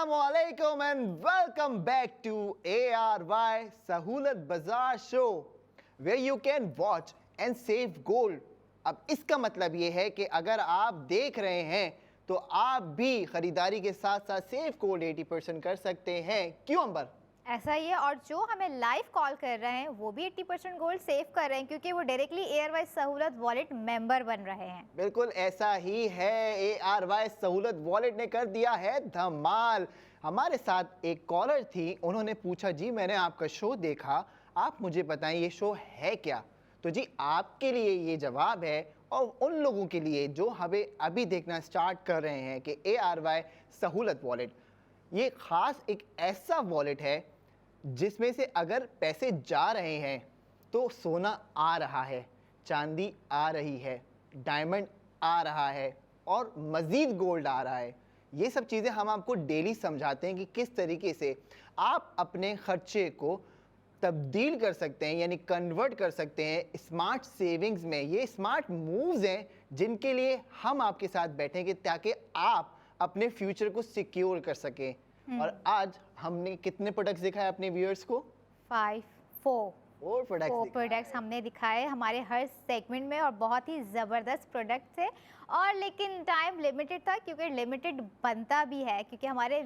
Assalamualaikum and welcome back to ARY सहूलत बाजार show where you can watch and save gold। अब इसका मतलब ये है कि अगर आप देख रहे हैं तो आप भी खरीदारी के साथ साथ सेव गोल्ड 80% कर सकते हैं। क्यों अंबर? ऐसा ही है। और जो हमें लाइव कॉल कर रहे हैं वो भी 80% गोल्ड सेव कर रहे हैं क्योंकि वो डायरेक्टली ARY सहूलत वॉलेट मेंबर बन रहे हैं। बिल्कुल ऐसा ही है। ARY सहूलत वॉलेट ने कर दिया है धमाल। हमारे साथ एक कॉलर थी, उन्होंने पूछा जी मैंने आपका शो देखा, आप मुझे बताएं ये शो है क्या। तो जी आपके लिए ये जवाब है और उन लोगों के लिए जो हमें अभी देखना स्टार्ट कर रहे हैं कि ARY सहूलत वॉलेट ये ख़ास एक ऐसा वॉलेट है जिसमें से अगर पैसे जा रहे हैं तो सोना आ रहा है, चांदी आ रही है, डायमंड आ रहा है और मज़ीद गोल्ड आ रहा है। ये सब चीज़ें हम आपको डेली समझाते हैं कि किस तरीके से आप अपने खर्चे को तब्दील कर सकते हैं, यानी कन्वर्ट कर सकते हैं स्मार्ट सेविंग्स में। ये स्मार्ट मूव्स हैं जिनके लिए हम आपके साथ बैठेंगे ताकि आप अपने फ्यूचर को सिक्योर कर सकें। और आज हमने कितने प्रोडक्ट्स दिखाए अपने व्यूअर्स को? 4 प्रोडक्ट्स प्रोडक्ट्स हमने दिखाए हमारे हर सेगमेंट में और बहुत ही ज़बरदस्त प्रोडक्ट थे। और लेकिन टाइम लिमिटेड था क्योंकि लिमिटेड बनता भी है क्योंकि हमारे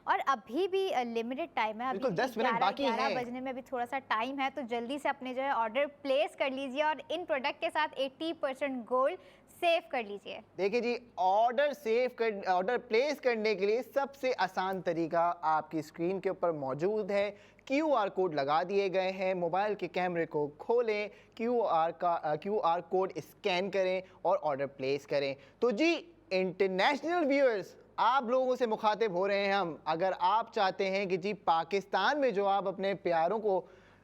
और अभी भी लिमिटेड टाइम है। बिल्कुल 10 मिनट बाकी है। 11 बजने में अभी थोड़ा सा टाइम है तो जल्दी से अपने जो है ऑर्डर प्लेस कर लीजिए और इन प्रोडक्ट के साथ 80% गोल्ड सेव कर लीजिए। देखिए जी, ऑर्डर प्लेस करने के लिए सबसे आसान तरीका आपकी स्क्रीन के ऊपर मौजूद है। QR कोड लगा दिए गए हैं, मोबाइल के कैमरे को खोलें, QR कोड स्कैन करें और ऑर्डर प्लेस करें। तो जी इंटरनेशनल व्यूअर्स आप लोगों से मुखातिब हो रहे हैं हम। अगर आप चाहते हैं कि जी पाकिस्तान में जो आप अपने प्यारों को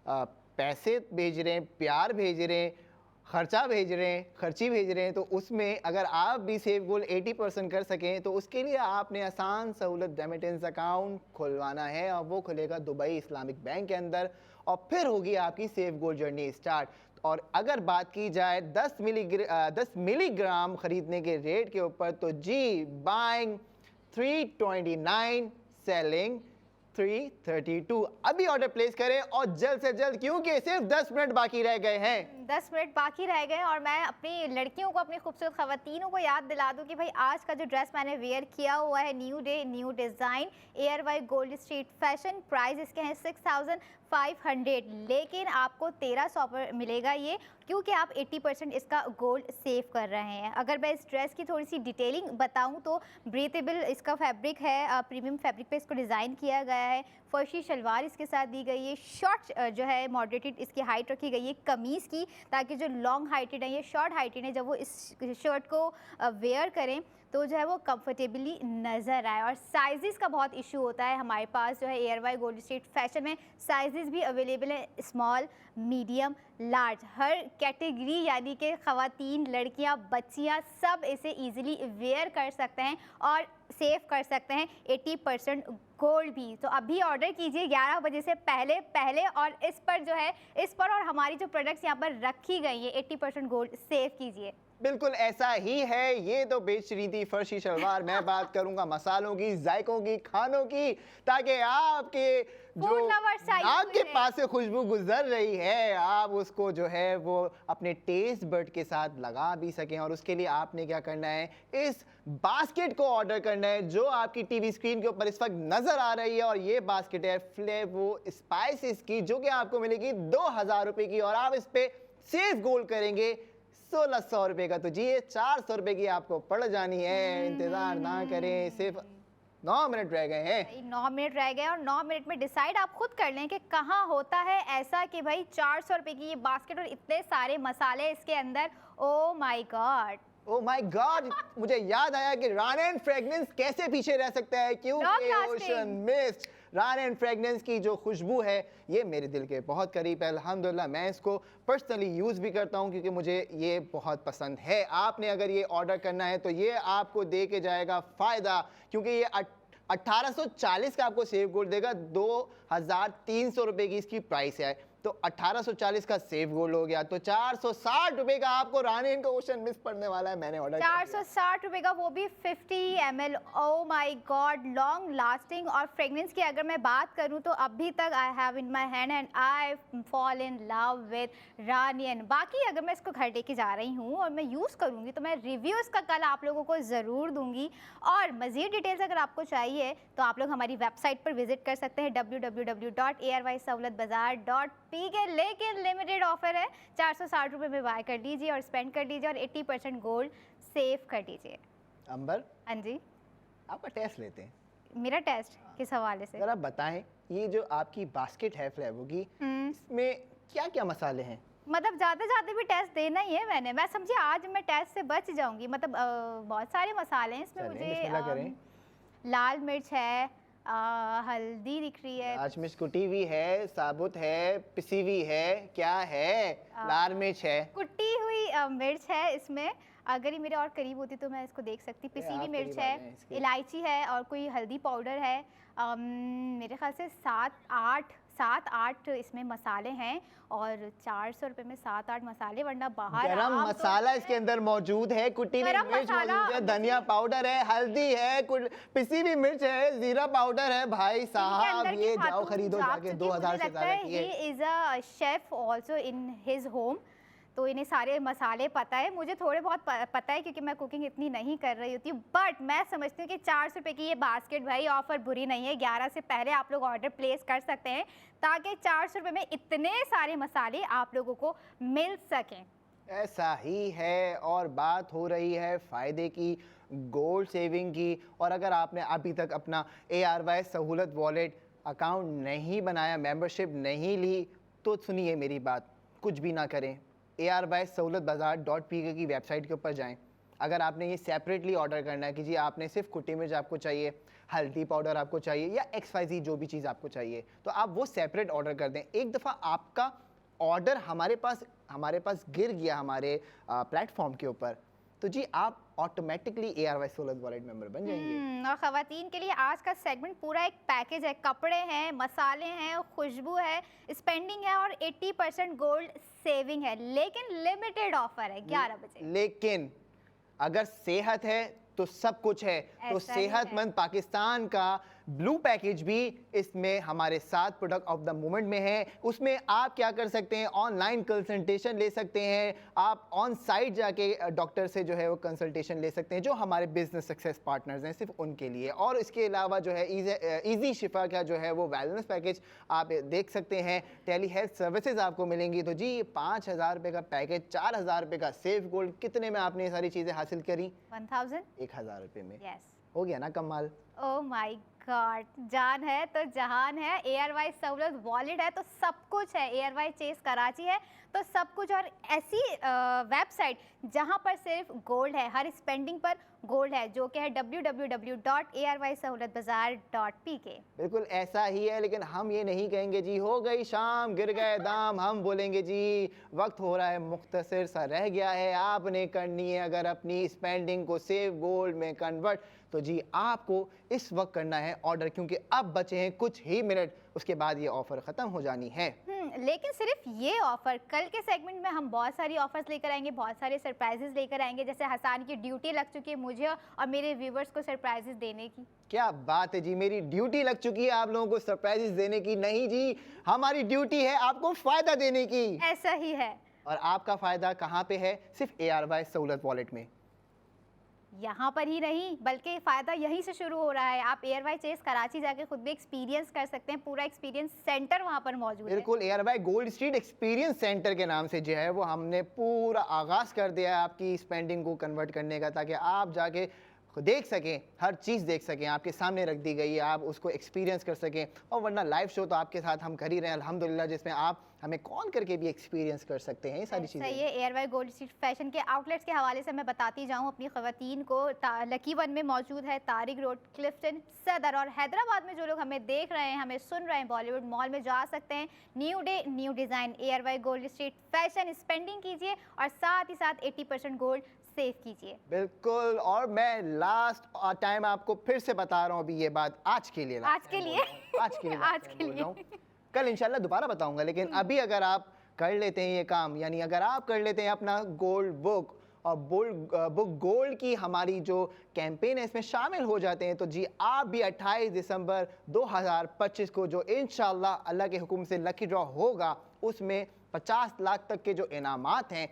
पैसे भेज रहे हैं, प्यार भेज रहे हैं, खर्चा भेज रहे हैं, खर्ची भेज रहे हैं, तो उसमें अगर आप भी सेव गोल्ड 80% कर सकें तो उसके लिए आपने आसान सहूलत रेमिटेंस अकाउंट खुलवाना है और वो खुलेगा दुबई इस्लामिक बैंक के अंदर और फिर होगी आपकी सेव गोल्ड जर्नी स्टार्ट। और अगर बात की जाए 10 मिलीग्राम खरीदने के रेट के ऊपर तो जी बाइंग 329 सेलिंग 332। अभी ऑर्डर प्लेस करें और जल्द से जल्द क्योंकि सिर्फ 10 मिनट बाकी रह गए हैं। 10 मिनट बाकी रह गए और मैं अपनी लड़कियों को, अपनी खूबसूरत खवातीनों को याद दिला दूं कि भाई आज का जो ड्रेस मैंने वेयर किया हुआ है, new day new design ARY gold street fashion, price इसके हैं 6500, लेकिन आपको 1300 पर मिलेगा ये क्योंकि आप 80% इसका गोल्ड सेव कर रहे हैं। अगर मैं इस ड्रेस की थोड़ी सी डिटेलिंग बताऊं तो ब्रीथेबल इसका फैब्रिक है, प्रीमियम फैब्रिक पे इसको डिज़ाइन किया गया है। फर्शी शलवार इसके साथ दी गई है, शॉर्ट जो है मॉडरेटेड इसकी हाइट रखी गई है कमीज़ की, ताकि जो लॉन्ग हाइटेड है, ये शॉर्ट हाइटेड है, जब वो इस शर्ट को वेयर करें तो जो है वो कंफर्टेबली नज़र आए। और साइज़ का बहुत इशू होता है हमारे पास जो है ARY गोल्ड स्ट्रीट फैशन में साइज़ भी अवेलेबल है, स्मॉल, मीडियम, लार्ज, हर कैटेगरी, यानी कि ख़वातीन, लड़कियां, बच्चियां सब इसे इजीली वेयर कर सकते हैं और सेव कर सकते हैं 80% गोल्ड भी। तो अभी ऑर्डर कीजिए 11 बजे से पहले और इस पर और हमारी जो प्रोडक्ट्स यहाँ पर रखी गई हैं 80% गोल्ड सेव कीजिए। बिल्कुल ऐसा ही है। ये तो बेच रही थी फर्शी शलवार, मैं बात करूंगा मसालों की, जायकों की, खानों की, ताकि आपके जो नाक के पास से खुशबू गुजर रही है आप उसको जो है वो अपने टेस्ट बड के साथ लगा भी सकें। और उसके लिए आपने क्या करना है, इस बास्केट को ऑर्डर करना है जो आपकी टीवी स्क्रीन के ऊपर इस वक्त नजर आ रही है। और ये बास्केट है फ्लेवो स्पाइसेस की जो कि आपको मिलेगी 2000 रुपए की और आप इस पे सेव गोल्ड करेंगे 1600 रुपए का। तो जी ये 400 रुपए की आपको पड़ जानी है। इंतजार ना करें, सिर्फ 9 मिनट रह गए हैं। 9 मिनट रह गए और 9 मिनट में डिसाइड आप खुद कर लें कि कहाँ होता है ऐसा कि भाई 400 रुपए की ये बास्केट और इतने सारे मसाले इसके अंदर। ओ माय गॉड, मुझे याद आया कि रॉन एंड फ्रेगनेंस कैसे पीछे रह सकता है क्योंकि ocean mist Ron and fragrance की जो खुशबू है ये मेरे दिल के बहुत करीब है। अल्हम्दुलिल्लाह मैं इसको पर्सनली यूज़ भी करता हूँ क्योंकि मुझे ये बहुत पसंद है। आपने अगर ये ऑर्डर करना है तो ये आपको दे के जाएगा फ़ायदा क्योंकि ये 1840 का आपको सेव गोल्ड देगा, 2300 रुपए की इसकी प्राइस है। तो 1840 का सेफ गोल्ड हो गया, तो 460 रुपए का आपको रानी इनको क्वेश्चन मिस पड़ने वाला है। मैंने ऑर्डर 460 रुपए का, वो भी 50 ml। Oh my god, long lasting. और फ्रेग्रेंस की अगर मैं बात करूं तो अभी तक I have in my hand and I fall in love with रानियन। बाकी अगर मैं इसको घर लेके जा रही हूं और मैं यूज़ करूंगी तो मैं रिव्यूज़ का कल आप लोगों को ज़रूर दूंगी। और मज़ीद डिटेल्स अगर आपको चाहिए तो आप लोग हमारी वेबसाइट पर विजिट कर सकते हैं www.aysahulatbazaar.pk। लेकिन लिमिटेड ऑफर है, 460 रुपये में बाय कर लीजिए और स्पेंड कर लीजिए और 80% गोल्ड सेव कर लीजिए। अंबर, हाँ जी, आपका टेस्ट लेते हैं। मेरा टेस्ट किस हवाले से? जरा बताएं, ये जो आपकी बास्केट है फ्लेवर की, इसमें क्या क्या मसाले हैं? मतलब जाते जाते भी टेस्ट देना ही है मैंने। मैं समझी आज मैं टेस्ट से बच जाऊंगी। मतलब बहुत सारे मसाले हैं इसमें। चलें, मुझे बिस्मिल्लाह करें। लाल मिर्च है, हल्दी दिख रही है, लाल मिर्च कुटी हुई है, साबुत है, पिसी हुई है, क्या है? लाल मिर्च है, कुटी हुई मिर्च है इसमें। अगर ये मेरे और करीब होती तो मैं इसको देख सकती। पिसी हुई आप मिर्च करीब आ है, जाएं इसके। इलायची है और कोई हल्दी पाउडर है। मेरे ख्याल से 7-8 इसमें मसाले हैं और 400 रुपये में 7-8 मसाले, वरना बाहर गरम आप मसाला इसके अंदर मौजूद है, कुटी हुई गरम मिर्च मसाला मौजूद है, धनिया पाउडर है, हल्दी है, पिसी हुई मिर्च है, जीरा पाउडर है। भाई साहब ये जाओ खरीदो जाके 2000 से ज्यादा की है। He is a chef also in his home, तो इन्हें सारे मसाले पता है। मुझे थोड़े बहुत पता है क्योंकि मैं कुकिंग इतनी नहीं कर रही होती हूँ। बट मैं समझती हूँ कि 400 रुपये की ये बास्केट भाई ऑफर बुरी नहीं है। 11 से पहले आप लोग ऑर्डर प्लेस कर सकते हैं ताकि 400 रुपये में इतने सारे मसाले आप लोगों को मिल सकें। ऐसा ही है। और बात हो रही है फ़ायदे की, गोल्ड सेविंग की। और अगर आपने अभी तक अपना ARY सहूलत वॉलेट अकाउंट नहीं बनाया, मेंबरशिप नहीं ली, तो सुनिए मेरी बात, कुछ भी ना करें। ARY-सहूलतबाजार.pk की वेबसाइट के ऊपर जाएं। अगर आपने ये सेपरेटली ऑर्डर करना है कि जी आपने सिर्फ कुटी मिर्च आपको चाहिए, हल्दी पाउडर आपको चाहिए या XYZ जो भी चीज़ आपको चाहिए, तो आप वो सेपरेट ऑर्डर कर दें। एक दफ़ा आपका ऑर्डर हमारे पास गिर गया हमारे प्लेटफॉर्म के ऊपर, तो जी आप ऑटोमेटिकली ARY सहूलत वॉलेट मेंबर बन जाएंगे। और ख़वातीन के लिए आज का सेगमेंट पूरा एक पैकेज है। कपड़े हैं, मसाले हैं, खुशबू है, स्पेंडिंग है और 80% गोल्ड सेविंग है। लेकिन लिमिटेड ऑफर है 11 बजे। लेकिन अगर सेहत है तो सब कुछ है। तो ऐसा ही है। सेहतमंद पाकिस्तान का ब्लू पैकेज भी इसमें हमारे साथ प्रोडक्ट ऑफ द मोमेंट में है। उसमें आप क्या कर सकते हैं, ऑनलाइन कंसल्टेशन ले सकते हैं, आप ऑन साइट जाके डॉक्टर से जो है वो कंसल्टेशन ले सकते हैं, जो हमारे बिजनेस सक्सेस पार्टनर्स हैं, सिर्फ उनके लिए। और इसके अलावा जो है इजी शिफा का जो है वो वेलनेस पैकेज आप देख सकते हैं। टेली हेल्थ सर्विसेज आपको मिलेंगी। तो जी 5000 रुपये का पैकेज, 4000 रुपये का सेफ गोल्ड, कितने में आपने ये सारी चीज़ें हासिल करी? 1000। 1000 रुपये में। यस। हो गया ना कमाल। ओह माय गॉड, जान है तो जहान है। ARY सहूलत वॉलेट है तो सब कुछ है। ARY चेस कराची है तो सब कुछ। और ऐसी वेबसाइट जहां पर सिर्फ गोल्ड है, हर स्पेंडिंग पर गोल्ड है, जो कि है www.ARY-सहूलतबाजार.pk। बिल्कुल ऐसा ही है। लेकिन हम ये नहीं कहेंगे जी हो गई शाम गिर गए दाम। हम बोलेंगे जी वक्त हो रहा है, मुख्तसर सा रह गया है, आपने करनी है अगर अपनी स्पेंडिंग को सेव गोल्ड में कन्वर्ट, तो जी आपको इस वक्त करना है ऑर्डर, क्योंकि अब बचे हैं कुछ ही मिनट, उसके बाद ये ऑफर ख़त्म हो जानी है। लेकिन सिर्फ ये ऑफर, कल के सेगमेंट में हम बहुत सारी ऑफर्स लेकर आएंगे, बहुत सारे सरप्राइजेस लेकर आएंगे। जैसे हसान की ड्यूटी लग चुकी है मुझे और मेरे व्यूवर्स को सरप्राइजेस देने की। क्या बात है जी, मेरी ड्यूटी लग चुकी है आप लोगों को सरप्राइजेस देने की। नहीं जी, हमारी ड्यूटी है आपको फ़ायदा देने की। ऐसा ही है। और आपका फ़ायदा कहाँ पे है? सिर्फ ARY सहूलत वॉलेट में। यहाँ पर ही नहीं बल्कि फ़ायदा यहीं से शुरू हो रहा है। आप ARY चेस कराची जाके खुद भी एक्सपीरियंस कर सकते हैं। पूरा एक्सपीरियंस सेंटर वहाँ पर मौजूद है। बिल्कुल, ARY gold street experience centre के नाम से जो है वो हमने पूरा आगाज़ कर दिया है आपकी स्पेंडिंग को कन्वर्ट करने का, ताकि आप जाके देख सकें, हर चीज़ देख सकें, आपके सामने रख दी गई है, आप उसको एक्सपीरियंस कर सकें। और वरना लाइव शो तो आपके साथ हम कर ही रहे हैं अल्हम्दुलिल्लाह, जिसमें आप हमें कॉल करके भी एक्सपीरियंस कर सकते हैं ये सारी चीज़ें। सही है। ARY गोल्ड स्ट्रीट फैशन के आउटलेट्स के हवाले से मैं बताती जाऊँ अपनी ख़वातीन को। लकी वन में मौजूद है, तारिक रोड, क्लिफ्टन, सदर और हैदराबाद में जो लोग हमें देख रहे हैं, हमें सुन रहे हैं, बॉलीवुड मॉल में जा सकते हैं। New day new design ARY gold street fashion, spending कीजिए और साथ ही साथ 80% गोल्ड सेव कीजिए। बिल्कुल। और मैं लास्ट टाइम आपको फिर से बता रहा हूँ अभी ये बात आज के लिए, आज के लिए आज के लिए आज के लिए कल इंशाल्लाह दोबारा बताऊंगा। लेकिन अभी अगर आप कर लेते हैं ये काम, यानी अगर आप कर लेते हैं अपना गोल्ड बुक और बुक गोल्ड की हमारी जो कैंपेन है इसमें शामिल हो जाते हैं, तो जी आप भी 28 दिसंबर 2025 को जो इंशाल्लाह अल्लाह के हुक्म से लकी ड्रॉ होगा, उसमें 50 लाख तक के जो इनामात हैं,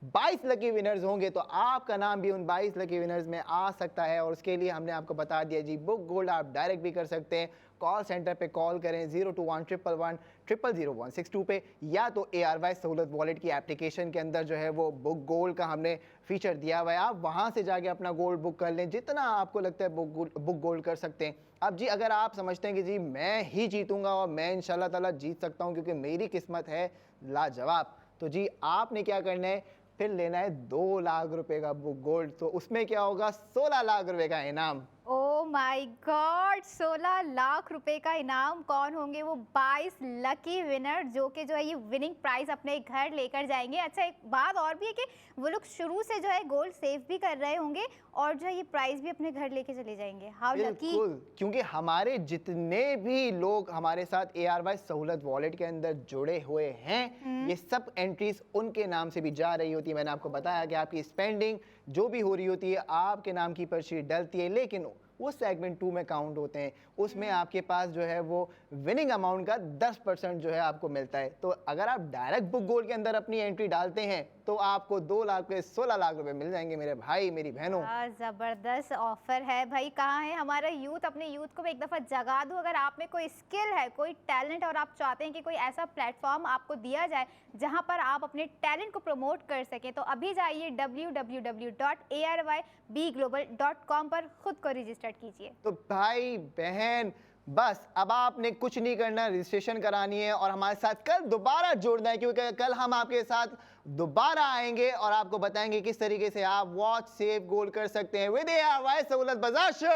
22 लकी विनर्स होंगे, तो आपका नाम भी उन 22 लकी विनर्स में आ सकता है। और उसके लिए हमने आपको बता दिया जी, बुक गोल्ड आप डायरेक्ट भी कर सकते हैं। कॉल सेंटर पे कॉल करें 0211111000162 पे, या तो ARY सहूलत वॉलेट की एप्लीकेशन के अंदर जो है वो बुक गोल्ड का हमने फीचर दिया हुआ है, आप वहाँ से जाके अपना गोल्ड बुक कर लें, जितना आपको लगता है बुक गोल्ड कर सकते हैं। अब जी अगर आप समझते हैं कि जी मैं ही जीतूंगा और मैं इंशाल्लाह ताला जीत सकता हूँ क्योंकि मेरी किस्मत है लाजवाब, तो जी आपने क्या करना है, फिर लेना है 2 लाख रुपए का बुक गोल्ड। तो उसमें क्या होगा, 16 लाख रुपए का इनाम। ओ माय गॉड, 16 लाख रुपए का इनाम। कौन होंगे वो 22 लकी विनर जो कि जो है ये विनिंग प्राइस अपने घर लेकर जाएंगे। अच्छा, एक बात और भी है कि वो लोग शुरू से जो है गोल्ड सेव भी कर रहे होंगे और जो है ये प्राइस भी अपने घर लेके चले जाएंगे। How lucky. बिल्कुल, क्योंकि हमारे जितने भी लोग हमारे साथ ARY सहूलत वॉलेट के अंदर जुड़े हुए हैं, ये सब एंट्रीज उनके नाम से भी जा रही होती है। मैंने आपको बताया कि आपकी स्पेंडिंग जो भी हो रही होती है आपके नाम की पर्ची डलती है, लेकिन वो सेगमेंट 2 में काउंट होते हैं, उसमें आपके पास जो है वो विनिंग अमाउंट का 10% जो है आपको मिलता है। तो अगर आप डायरेक्ट बुक गोल्ड के अंदर अपनी एंट्री डालते हैं तो आपको 2 लाख के 16 लाख रुपए मिल जाएंगे मेरे भाई मेरी बहनों। जबरदस्त ऑफर है भाई। कहाँ है हमारा यूथ? अपने यूथ को भी एक दफा जगा दो। अगर आप में कोई स्किल है, कोई टैलेंट और आप चाहते हैं कि कोई ऐसा प्लेटफॉर्म आपको दिया जाए जहां पर आप अपने टैलेंट को प्रमोट कर सकें, तो अभी जाइए www.aryBglobal.com पर खुद को रजिस्टर कीजिए। तो भाई बहन बस अब आपने कुछ नहीं करना, रजिस्ट्रेशन करानी है और हमारे साथ कल दोबारा जुड़ना है, क्योंकि कल हम आपके साथ दोबारा आएंगे और आपको बताएंगे किस तरीके से आप वॉच सेव गोल्ड कर सकते हैं विद ARY सहूलत बाजार शो।